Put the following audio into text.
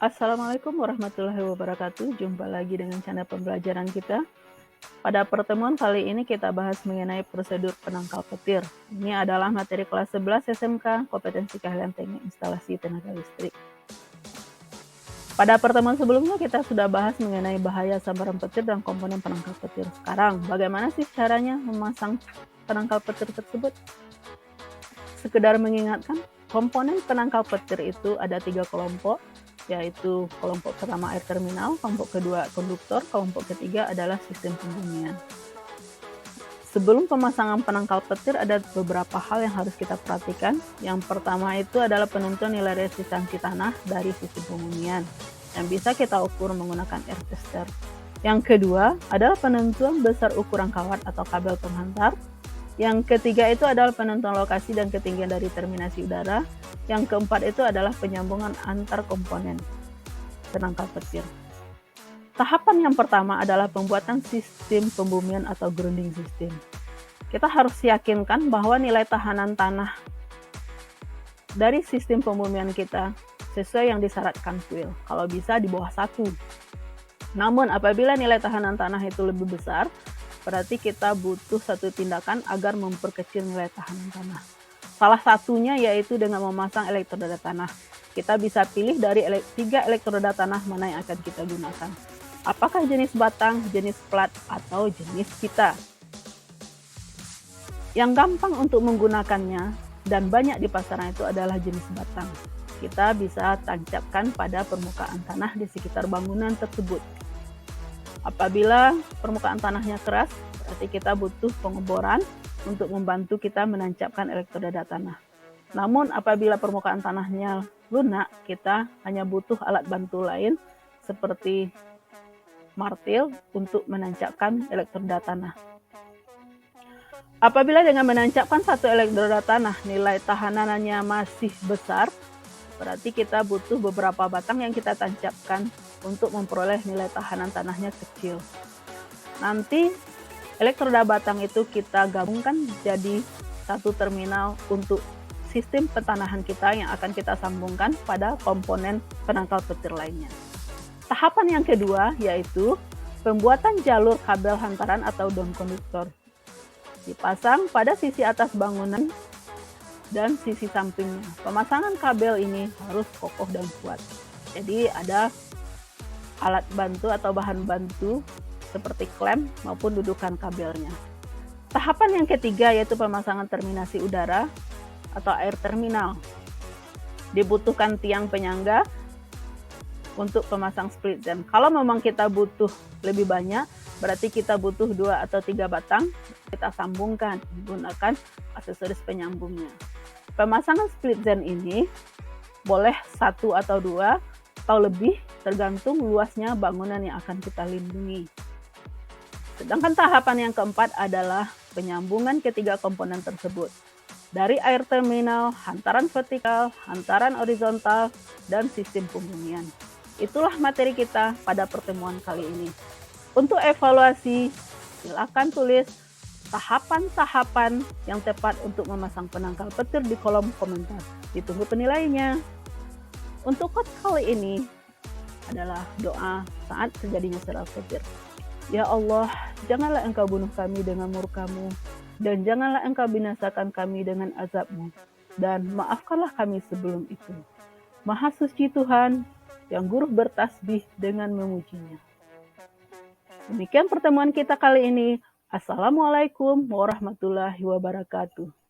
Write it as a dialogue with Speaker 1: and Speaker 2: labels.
Speaker 1: Assalamualaikum warahmatullahi wabarakatuh. Jumpa lagi dengan channel pembelajaran kita. Pada pertemuan kali ini kita bahas mengenai prosedur penangkal petir. Ini adalah materi kelas 11 SMK, kompetensi keahlian teknik instalasi tenaga listrik. Pada pertemuan sebelumnya kita sudah bahas mengenai bahaya sambaran petir dan komponen penangkal petir. Sekarang, bagaimana sih caranya memasang penangkal petir tersebut? Sekedar mengingatkan, komponen penangkal petir itu ada 3 kelompok, yaitu kelompok pertama air terminal, kelompok kedua konduktor, kelompok ketiga adalah sistem pembumian. Sebelum pemasangan penangkal petir ada beberapa hal yang harus kita perhatikan. Yang pertama itu adalah penentuan nilai resistansi tanah dari sistem pembumian yang bisa kita ukur menggunakan air tester. Yang kedua adalah penentuan besar ukuran kawat atau kabel penghantar. Yang ketiga itu adalah penentuan lokasi dan ketinggian dari terminasi udara. Yang keempat itu adalah penyambungan antar komponen penangkal petir. Tahapan yang pertama adalah pembuatan sistem pembumian atau grounding system. Kita harus yakinkan bahwa nilai tahanan tanah dari sistem pembumian kita sesuai yang disyaratkan kuil, kalau bisa di bawah 1. Namun apabila nilai tahanan tanah itu lebih besar, berarti kita butuh satu tindakan agar memperkecil nilai tahanan tanah. Salah satunya yaitu dengan memasang elektroda tanah. Kita bisa pilih dari 3 elektroda tanah mana yang akan kita gunakan. Apakah jenis batang, jenis plat, atau jenis pita. Yang gampang untuk menggunakannya dan banyak di pasaran itu adalah jenis batang. Kita bisa tancapkan pada permukaan tanah di sekitar bangunan tersebut. Apabila permukaan tanahnya keras, berarti kita butuh pengeboran untuk membantu kita menancapkan elektroda tanah. Namun apabila permukaan tanahnya lunak, kita hanya butuh alat bantu lain seperti martil untuk menancapkan elektroda tanah. Apabila dengan menancapkan satu elektroda tanah nilai tahanannya masih besar, berarti kita butuh beberapa batang yang kita tancapkan untuk memperoleh nilai tahanan tanahnya kecil. Nanti elektroda batang itu kita gabungkan jadi satu terminal untuk sistem petanahan kita yang akan kita sambungkan pada komponen penangkal petir lainnya. Tahapan yang kedua yaitu pembuatan jalur kabel hantaran atau down konduktor. Dipasang pada sisi atas bangunan dan sisi sampingnya. Pemasangan kabel ini harus kokoh dan kuat. Jadi ada alat bantu atau bahan bantu seperti klem maupun dudukan kabelnya. Tahapan yang ketiga yaitu pemasangan terminasi udara atau air terminal. Dibutuhkan tiang penyangga untuk pemasang split zen. Kalau memang kita butuh lebih banyak, berarti kita butuh 2 atau 3 batang, kita sambungkan menggunakan aksesoris penyambungnya. Pemasangan split zen ini boleh 1 atau 2 atau lebih tergantung luasnya bangunan yang akan kita lindungi. Sedangkan tahapan yang keempat adalah penyambungan ketiga komponen tersebut. Dari air terminal, hantaran vertikal, hantaran horizontal, dan sistem pembumian. Itulah materi kita pada pertemuan kali ini. Untuk evaluasi, silakan tulis tahapan-tahapan yang tepat untuk memasang penangkal petir di kolom komentar. Ditunggu penilaiannya. Untuk quote kali ini adalah doa saat terjadinya serangan petir. Ya Allah, janganlah Engkau bunuh kami dengan murka-Mu, dan janganlah Engkau binasakan kami dengan azab-Mu, dan maafkanlah kami sebelum itu. Maha suci Tuhan yang guru bertasbih dengan memujinya. Demikian pertemuan kita kali ini. Assalamualaikum warahmatullahi wabarakatuh.